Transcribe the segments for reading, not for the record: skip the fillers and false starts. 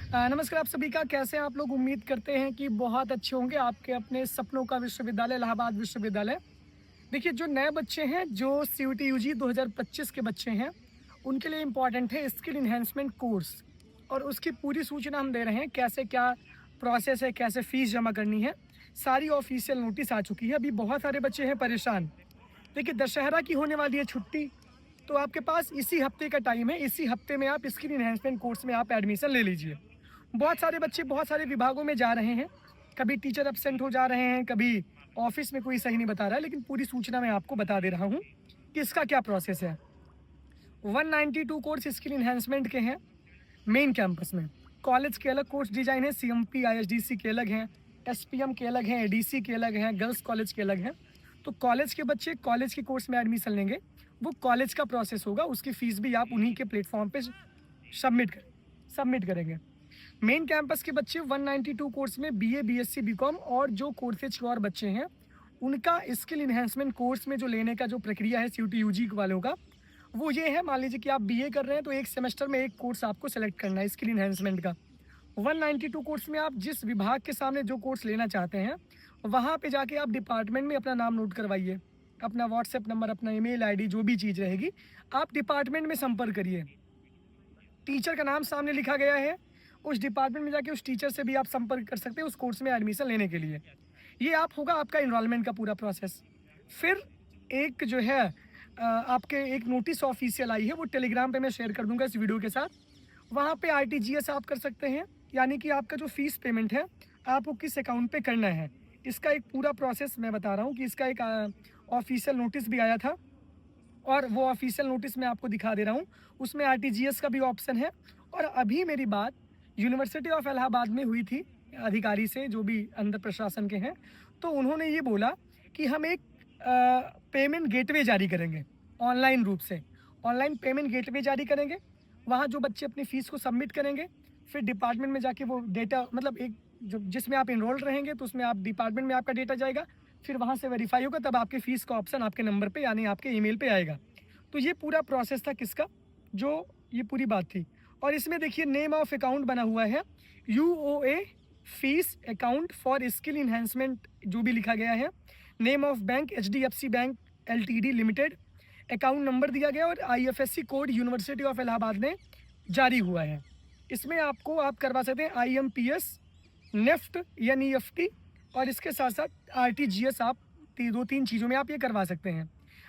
नमस्कार आप सभी का, कैसे हैं आप लोग? उम्मीद करते हैं कि बहुत अच्छे होंगे। आपके अपने सपनों का विश्वविद्यालय इलाहाबाद विश्वविद्यालय। देखिए, जो नए बच्चे हैं, जो सीयूटी यूजी 2025 के बच्चे हैं, उनके लिए इम्पोर्टेंट है स्किल एनहांसमेंट कोर्स। और उसकी पूरी सूचना हम दे रहे हैं, कैसे क्या प्रोसेस है, कैसे फीस जमा करनी है। सारी ऑफिशियल नोटिस आ चुकी है। अभी बहुत सारे बच्चे हैं परेशान। देखिए, दशहरा की होने वाली है छुट्टी, तो आपके पास इसी हफ्ते का टाइम है। इसी हफ्ते में आप स्किल एनहांसमेंट कोर्स में आप एडमिशन ले लीजिए। बहुत सारे बच्चे बहुत सारे विभागों में जा रहे हैं। कभी टीचर एब्सेंट हो जा रहे हैं, कभी ऑफिस में कोई सही नहीं बता रहा है, लेकिन पूरी सूचना मैं आपको बता दे रहा हूँ कि इसका क्या प्रोसेस है। 192 कोर्स स्किल एनहांसमेंट के हैं मेन कैंपस में। कॉलेज के अलग कोर्स डिजाइन है, सीएमपी आईएसडीसी के अलग हैं, एसपीएम के अलग हैं, एडीसी के अलग हैं, गर्ल्स कॉलेज के अलग हैं। तो कॉलेज के बच्चे कॉलेज के कोर्स में एडमिशन लेंगे, वो कॉलेज का प्रोसेस होगा। उसकी फीस भी आप उन्हीं के प्लेटफॉर्म पे सबमिट करेंगे। मेन कैंपस के बच्चे 192 कोर्स में बीए, बीएससी, बीकॉम और जो कोर्सेज के और बच्चे हैं, उनका स्किल इन्हेंसमेंट कोर्स में जो लेने का जो प्रक्रिया है सीयूटी यूजी वालों का, वो ये है। मान लीजिए कि आप बीए कर रहे हैं, तो एक सेमेस्टर में एक कोर्स आपको सेलेक्ट करना है स्किल इन्हेंसमेंट का। 192 कोर्स में आप जिस विभाग के सामने जो कोर्स लेना चाहते हैं, वहाँ पे जाके आप डिपार्टमेंट में अपना नाम नोट करवाइए। अपना व्हाट्सएप नंबर, अपना ईमेल आईडी, जो भी चीज़ रहेगी, आप डिपार्टमेंट में संपर्क करिए। टीचर का नाम सामने लिखा गया है, उस डिपार्टमेंट में जाके उस टीचर से भी आप संपर्क कर सकते हैं उस कोर्स में एडमिशन लेने के लिए। ये आप होगा आपका एनरोलमेंट का पूरा प्रोसेस। फिर एक जो है आपके एक नोटिस ऑफिशियल आई है, वो टेलीग्राम पे मैं शेयर कर दूंगा इस वीडियो के साथ। वहाँ पे आरटीजीएस आप कर सकते हैं, यानी कि आपका जो फीस पेमेंट है, आपको किस अकाउंट पे करना है। इसका एक पूरा प्रोसेस मैं बता रहा हूँ कि इसका एक ऑफिशियल नोटिस भी आया था, और वो ऑफिशियल नोटिस मैं आपको दिखा दे रहा हूँ। उसमें आरटीजीएस का भी ऑप्शन है। और अभी मेरी बात यूनिवर्सिटी ऑफ इलाहाबाद में हुई थी अधिकारी से, जो भी अंदर प्रशासन के हैं। तो उन्होंने ये बोला कि हम एक पेमेंट गेटवे जारी करेंगे ऑनलाइन रूप से। ऑनलाइन पेमेंट गेटवे जारी करेंगे। वहाँ जो बच्चे अपनी फ़ीस को सबमिट करेंगे, फिर डिपार्टमेंट में जाके वो डेटा, मतलब एक जो जिसमें आप इनरोल्ड रहेंगे, तो उसमें आप डिपार्टमेंट में आपका डेटा जाएगा। फिर वहाँ से वेरीफाई होगा, तब आपकी फ़ीस का ऑप्शन आपके नंबर पे, यानी आपके ईमेल पे आएगा। तो ये पूरा प्रोसेस था किसका, जो ये पूरी बात थी। और इसमें देखिए नेम ऑफ अकाउंट बना हुआ है, UOA fees account for skill enhancement, जो भी लिखा गया है। Name of bank HDFC bank LTD limited. Account number दिया गया और IFSC code university of Allahabad ने जारी हुआ है। इसमें आपको आप करवा सकते हैं आईएमपीएस, नेफ्ट एनईएफटी, और इसके साथ साथ आरटीजीएस। आप दो तीन चीज़ों में आप ये करवा सकते हैं।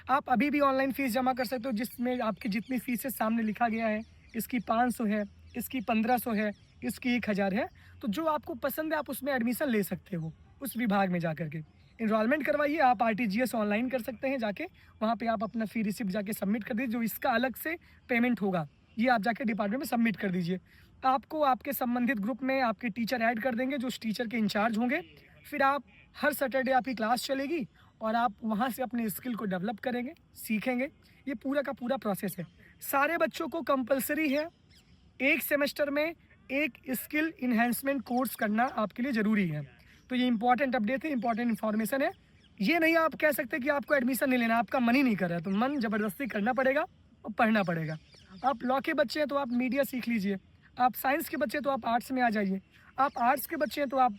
आप अभी भी ऑनलाइन फ़ीस जमा कर सकते हो, जिसमें आपकी जितनी फ़ीस है सामने लिखा गया है। इसकी 500 है, इसकी 1500 है, इसकी 1000 है। तो जो आपको पसंद है आप उसमें एडमिशन ले सकते हो, उस विभाग में जा कर के इनरोलमेंट करवाइए। आप आरटीजीएस ऑनलाइन कर सकते हैं जाके, वहाँ पे आप अपना फ़ी रिसिप्ट जाके सबमिट कर दीजिए। जो इसका अलग से पेमेंट होगा, ये आप जाके डिपार्टमेंट में सबमिट कर दीजिए। आपको आपके संबंधित ग्रुप में आपके टीचर ऐड कर देंगे, जो उस टीचर के इंचार्ज होंगे। फिर आप हर सैटरडे आपकी क्लास चलेगी, और आप वहाँ से अपने स्किल को डेवलप करेंगे, सीखेंगे। ये पूरा का पूरा प्रोसेस है। सारे बच्चों को कंपलसरी है, एक सेमेस्टर में एक स्किल इन्हेंसमेंट कोर्स करना आपके लिए ज़रूरी है। तो ये इंपॉर्टेंट अपडेट है, इंपॉर्टेंट इन्फॉर्मेशन है। ये नहीं आप कह सकते कि आपको एडमिशन नहीं लेना, आपका मन ही नहीं कर रहा है, तो मन ज़बरदस्ती करना पड़ेगा और पढ़ना पड़ेगा। आप लॉ के बच्चे हैं तो आप मीडिया सीख लीजिए। आप साइंस के बच्चे हैं तो आप आर्ट्स में आ जाइए। आप आर्ट्स के बच्चे हैं तो आप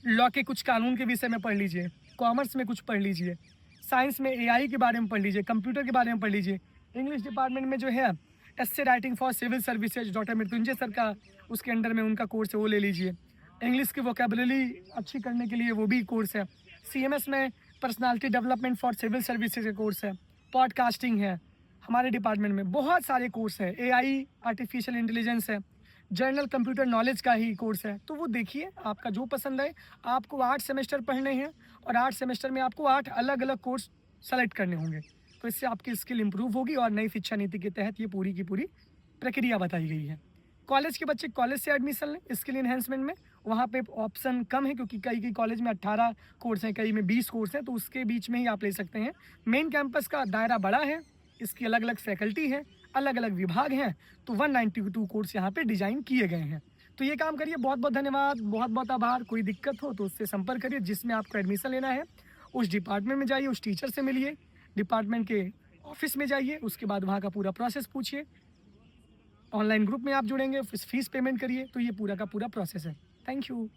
लॉ के कुछ कानून के विषय में पढ़ लीजिए, कॉमर्स में कुछ पढ़ लीजिए, साइंस में एआई के बारे में पढ़ लीजिए, कंप्यूटर के बारे में पढ़ लीजिए। इंग्लिश डिपार्टमेंट में जो है essay writing for civil services, doctor Mrityunjay sir का उसके अंडर में उनका कोर्स है, वो ले लीजिए। इंग्लिश की वोकेबलरी अच्छी करने के लिए वो भी कोर्स है। सीएमएस में personality development for civil services का कोर्स है। पॉडकास्टिंग है। हमारे डिपार्टमेंट में बहुत सारे कोर्स हैं। एआई, आर्टिफिशियल इंटेलिजेंस है। जर्नल कंप्यूटर नॉलेज का ही कोर्स है। तो वो देखिए आपका जो पसंद है। आपको 8 सेमेस्टर पढ़ने हैं, और 8 सेमेस्टर में आपको 8 अलग अलग कोर्स सेलेक्ट करने होंगे। तो इससे आपकी स्किल इंप्रूव होगी, और नई शिक्षा नीति के तहत ये पूरी की पूरी प्रक्रिया बताई गई है। कॉलेज के बच्चे कॉलेज से एडमिशन लें स्किल इन्हेंसमेंट में। वहाँ पे ऑप्शन कम है, क्योंकि कई कई कॉलेज में 18 कोर्स हैं, कई में 20 कोर्स हैं, तो उसके बीच में ही आप ले सकते हैं। मेन कैंपस का दायरा बड़ा है, इसकी अलग अलग फैकल्टी है, अलग अलग विभाग हैं। तो 192 कोर्स यहाँ पे डिजाइन किए गए हैं। तो ये काम करिए। बहुत बहुत धन्यवाद, बहुत बहुत आभार। कोई दिक्कत हो तो उससे संपर्क करिए, जिसमें आपको एडमिशन लेना है उस डिपार्टमेंट में जाइए, उस टीचर से मिलिए, डिपार्टमेंट के ऑफिस में जाइए, उसके बाद वहाँ का पूरा प्रोसेस पूछिए। ऑनलाइन ग्रुप में आप जुड़ेंगे, फीस पेमेंट करिए, तो ये पूरा का पूरा प्रोसेस है। Thank you.